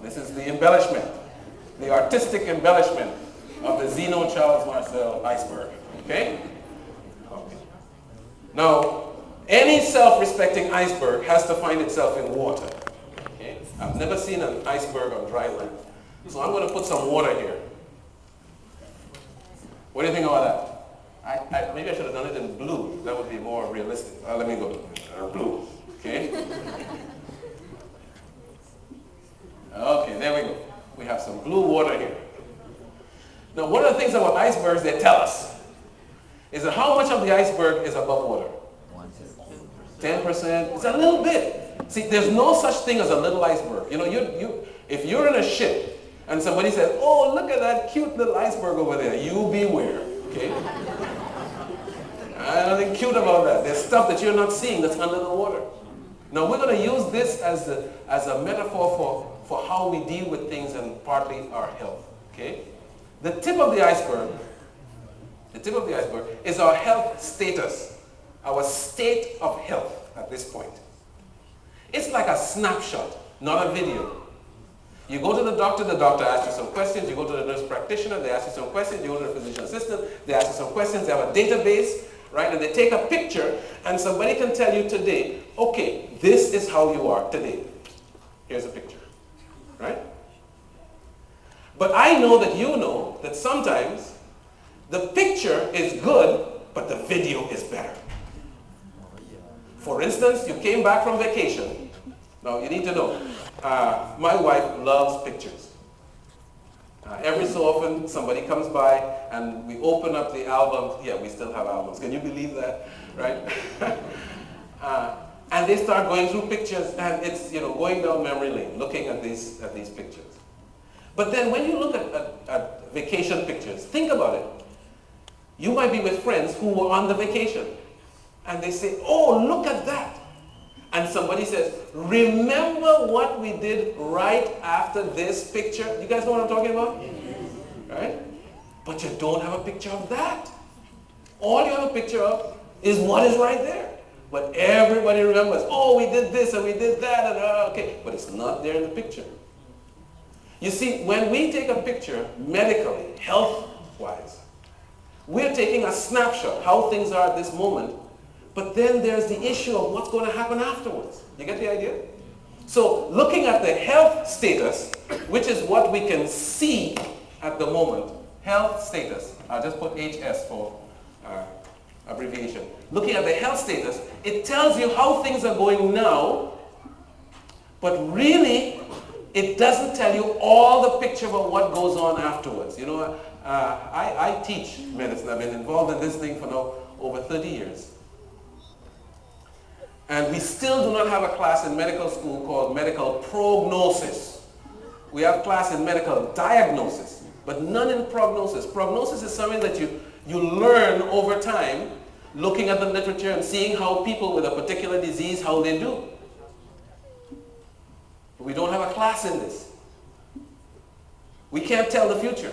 This is the embellishment, the artistic embellishment of the Zeno Charles Marcell iceberg. Okay? Okay. Now, any self-respecting iceberg has to find itself in water. Okay? I've never seen an iceberg on dry land. So I'm going to put some water here. What do you think about that? Maybe I should have done it in blue. That would be more realistic. Let me go. Blue. Okay? Okay, there we go. We have some blue water here. Now, one of the things about icebergs they tell us is that how much of the iceberg is above water? 10%. It's a little bit. See, there's no such thing as a little iceberg. You know, if you're in a ship and somebody says, oh, look at that cute little iceberg over there, you beware. Okay? I don't think cute about that. There's stuff that you're not seeing that's under the water. Now, we're going to use this as a metaphor for how we deal with things and partly our health. Okay? The tip of the iceberg is our health status, our state of health at this point. It's like a snapshot, not a video. You go to the doctor asks you some questions. You go to the nurse practitioner, they ask you some questions. You go to the physician assistant, they ask you some questions. They have a database, right? And they take a picture, and somebody can tell you today, okay, this is how you are today. Here's a picture, right? But I know that you know that sometimes the picture is good, but the video is better. For instance, you came back from vacation. Now, you need to know, my wife loves pictures. Every so often, somebody comes by and we open up the album. Yeah, we still have albums. Can you believe that? Right? And they start going through pictures, and it's, going down memory lane, looking at these pictures. But then when you look at vacation pictures, think about it. You might be with friends who were on the vacation, and they say, oh, look at that. And somebody says, remember what we did right after this picture? You guys know what I'm talking about? Right? But you don't have a picture of that. All you have a picture of is what is right there. But everybody remembers, oh, we did this and we did that, and okay. But it's not there in the picture. You see, when we take a picture medically, health-wise, we're taking a snapshot, how things are at this moment, but then there's the issue of what's going to happen afterwards. You get the idea? So looking at the health status, which is what we can see at the moment, health status, I'll just put HS for abbreviation. Looking at the health status, it tells you how things are going now, but really, it doesn't tell you all the picture about what goes on afterwards. You know, I teach medicine. I've been involved in this thing for now over 30 years. And we still do not have a class in medical school called medical prognosis. We have class in medical diagnosis, but none in prognosis. Prognosis is something that you learn over time, looking at the literature and seeing how people with a particular disease, how they do. We don't have a class in this. We can't tell the future.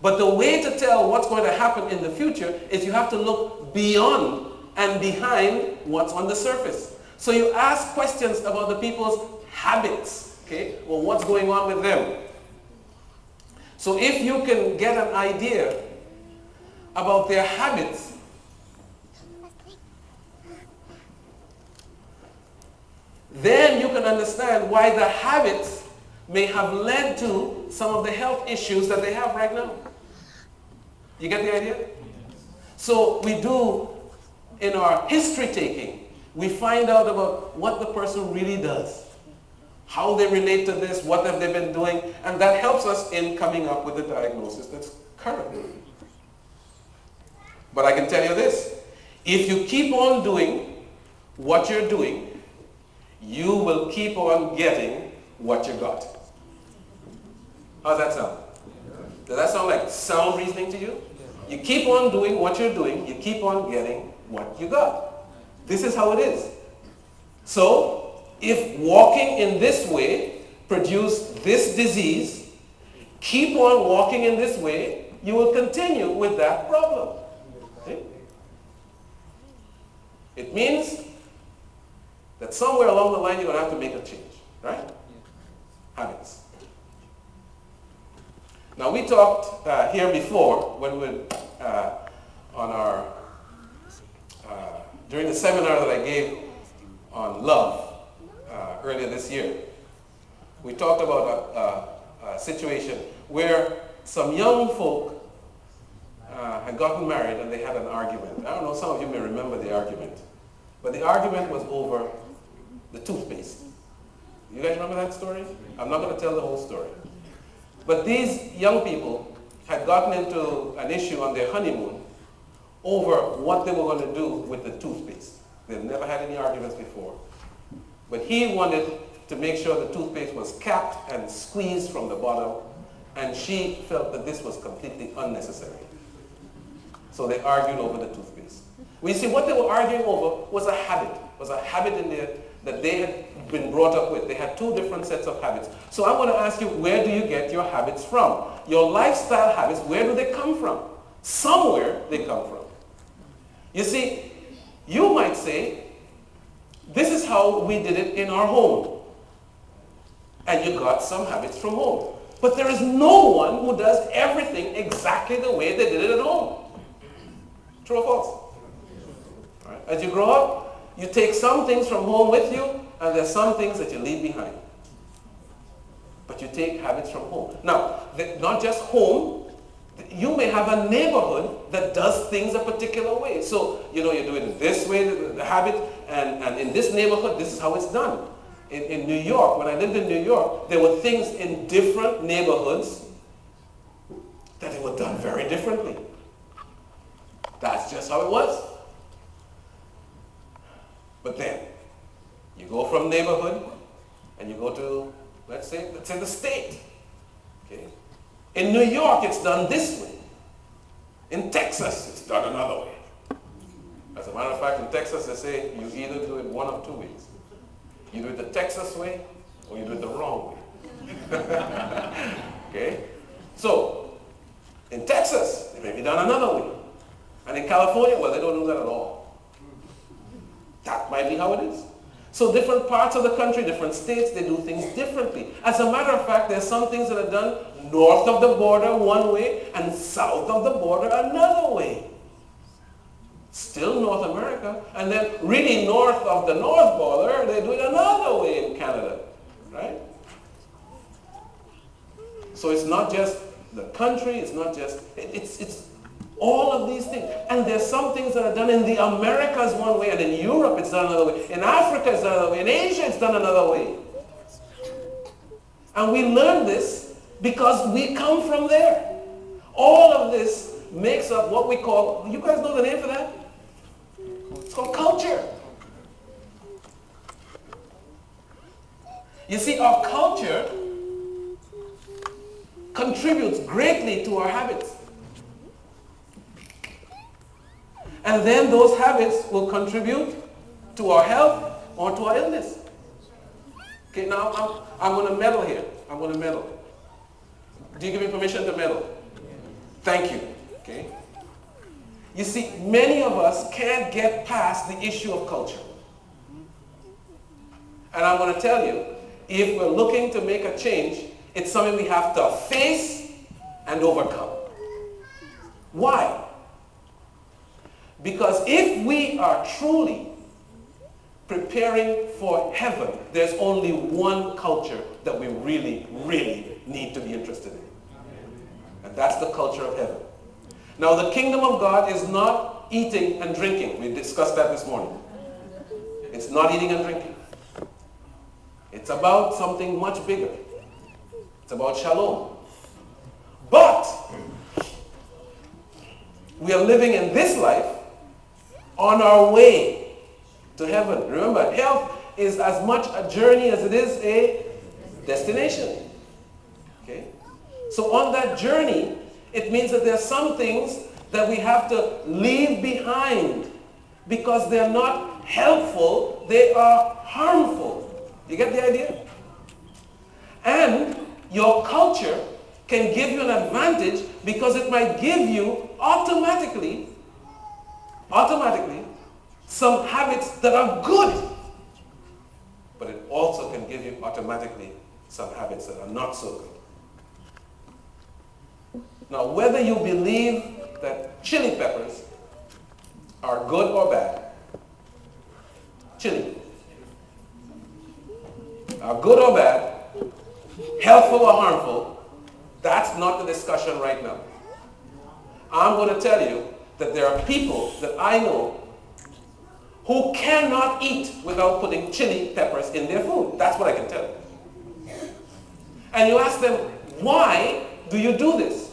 But the way to tell what's going to happen in the future is you have to look beyond and behind what's on the surface. So you ask questions about the people's habits. Okay? Well, what's going on with them? So if you can get an idea about their habits, then you can understand why the habits may have led to some of the health issues that they have right now. You get the idea? So we do, in our history taking, we find out about what the person really does, how they relate to this, what have they been doing, and that helps us in coming up with the diagnosis that's current. But I can tell you this, if you keep on doing what you're doing, you will keep on getting what you got. How's that sound? Does that sound like sound reasoning to you? You keep on doing what you're doing, you keep on getting what you got. This is how it is. So, if walking in this way produced this disease, keep on walking in this way, you will continue with that problem. See? It means that somewhere along the line you're going to have to make a change, right? habits. Now we talked here before when we were on our during the seminar that I gave on love earlier this year. We talked about a situation where some young folk had gotten married and they had an argument. I don't know, some of you may remember the argument. But the argument was over the toothpaste. You guys remember that story? I'm not going to tell the whole story. But these young people had gotten into an issue on their honeymoon over what they were going to do with the toothpaste. They've never had any arguments before. But he wanted to make sure the toothpaste was capped and squeezed from the bottom, and she felt that this was completely unnecessary. So they argued over the toothpaste. Well, you see, what they were arguing over was a habit in there that they had been brought up with. They had two different sets of habits. So I want to ask you, where do you get your habits from? Your lifestyle habits, where do they come from? Somewhere they come from. You see, you might say, this is how we did it in our home. And you got some habits from home. But there is no one who does everything exactly the way they did it at home. True or false? All right. As you grow up, you take some things from home with you, and there's some things that you leave behind. But you take habits from home. Now, not just home, you may have a neighborhood that does things a particular way. So, you know, you do it this way, the habit, and in this neighborhood, this is how it's done. In New York, when I lived in New York, there were things in different neighborhoods that they were done very differently. That's just how it was. But then, you go from neighborhood, and you go to, let's say the state. Okay? In New York, it's done this way. In Texas, it's done another way. As a matter of fact, in Texas, they say you either do it one of two ways. You do it the Texas way, or you do it the wrong way. Okay? So, in Texas, it may be done another way. And in California, well, they don't do that at all. That might be how it is. So different parts of the country, different states, they do things differently. As a matter of fact, there's some things that are done north of the border one way and south of the border another way. Still North America. And then really north of the north border, they do it another way in Canada. Right? So it's not just the country, it's not just, it's all of these things. And there's some things that are done in the Americas one way, and in Europe it's done another way. In Africa it's done another way. In Asia it's done another way. And we learn this because we come from there. All of this makes up what we call, you guys know the name for that? It's called culture. You see, our culture contributes greatly to our habits. And then those habits will contribute to our health or to our illness. Okay, now I'm going to meddle here. I'm going to meddle. Do you give me permission to meddle? Thank you. Okay. You see, many of us can't get past the issue of culture. And I'm going to tell you, if we're looking to make a change, it's something we have to face and overcome. Why? Because if we are truly preparing for heaven, there's only one culture that we really, really need to be interested in. And that's the culture of heaven. Now, the kingdom of God is not eating and drinking. We discussed that this morning. It's not eating and drinking. It's about something much bigger. It's about shalom. But we are living in this life on our way to heaven. Remember, health is as much a journey as it is a destination. Okay? So on that journey, it means that there are some things that we have to leave behind because they're not helpful, they are harmful. You get the idea? And your culture can give you an advantage because it might give you automatically some habits that are good. But it also can give you automatically some habits that are not so good. Now, whether you believe that chili peppers are good or bad, chili are good or bad, helpful or harmful, that's not the discussion right now. I'm going to tell you that there are people that I know who cannot eat without putting chili peppers in their food. That's what I can tell you. And you ask them, why do you do this?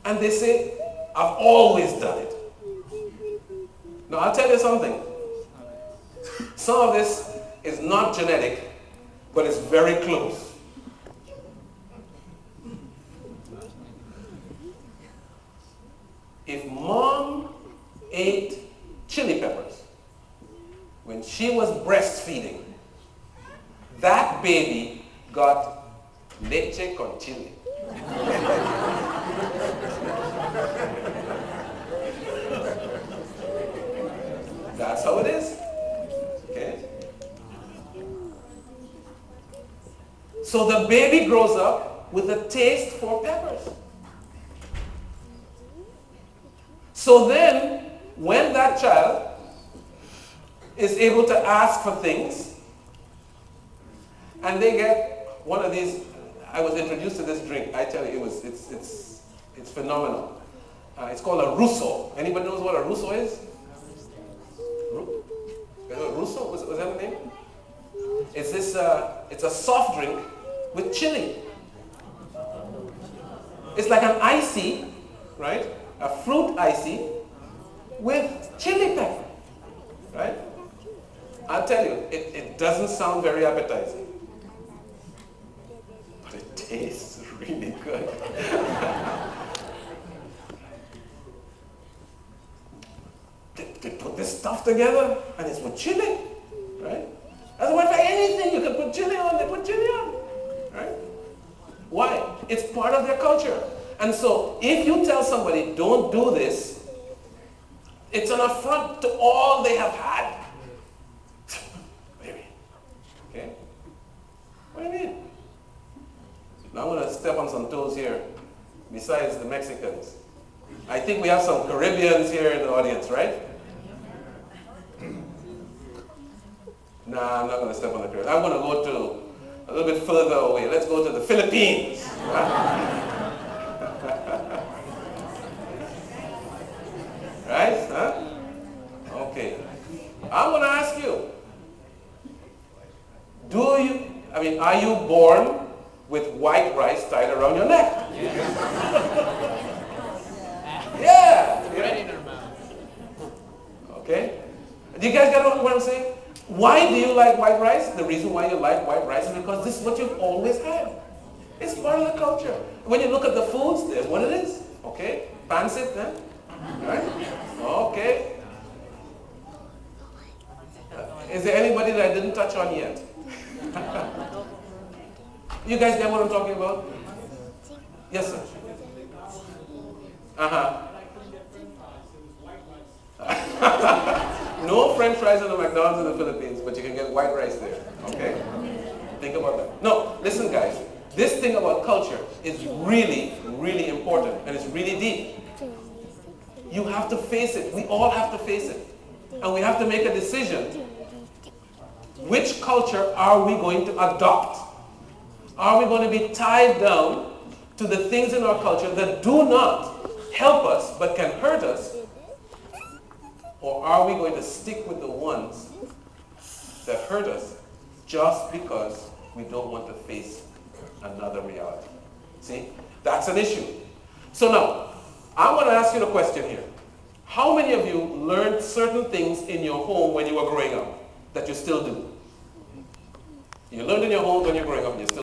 And they say, I've always done it. Now, I'll tell you something. Some of this is not genetic, but it's very close. If mom ate chili peppers when she was breastfeeding, that baby got leche con chile. That's how it is. Okay? So the baby grows up with a taste for peppers. So then, when that child is able to ask for things, and they get one of these, I was introduced to this drink. I tell you, it's phenomenal. It's called a Russo. Anybody knows what a Russo is? Russo? Was that the name? It's this. It's a soft drink with chili. It's like an icy, right? A fruit icy with chili pepper, right? I'll tell you, it doesn't sound very appetizing, but it tastes really good. They put this stuff together, and it's with chili, right? As a matter of fact, anything you can put chili on, they put chili on, right? Why? It's part of their culture. And so, if you tell somebody, don't do this, it's an affront to all they have had. What do you mean? Okay? What do you mean? Now I'm going to step on some toes here, besides the Mexicans. I think we have some Caribbeans here in the audience, right? Nah, I'm not going to step on the Caribbean. I'm going to go to a little bit further away. Let's go to the Philippines. Right? Huh? Okay. I'm going to ask you, are you born with white rice tied around your neck? Yeah. Okay. Do you guys get what I'm saying? Why do you like white rice? The reason why you like white rice is because this is what you've always had. It's part of the culture. When you look at the foods, there's what it is. Okay? Pancit, huh? Right? Okay. Is there anybody that I didn't touch on yet? You guys get what I'm talking about? Yes, sir. No French fries in the McDonald's in the Philippines, but you can get white rice there. Okay? Think about that. No, listen guys. This thing about culture is really, really important, and it's really deep. You have to face it. We all have to face it. And we have to make a decision. Which culture are we going to adopt? Are we going to be tied down to the things in our culture that do not help us but can hurt us? Or are we going to stick with the ones that hurt us just because we don't want to face another reality? See? That's an issue. So now, I'm going to ask you the question here. How many of you learned certain things in your home when you were growing up that you still do? You learned in your home when you're growing up and you still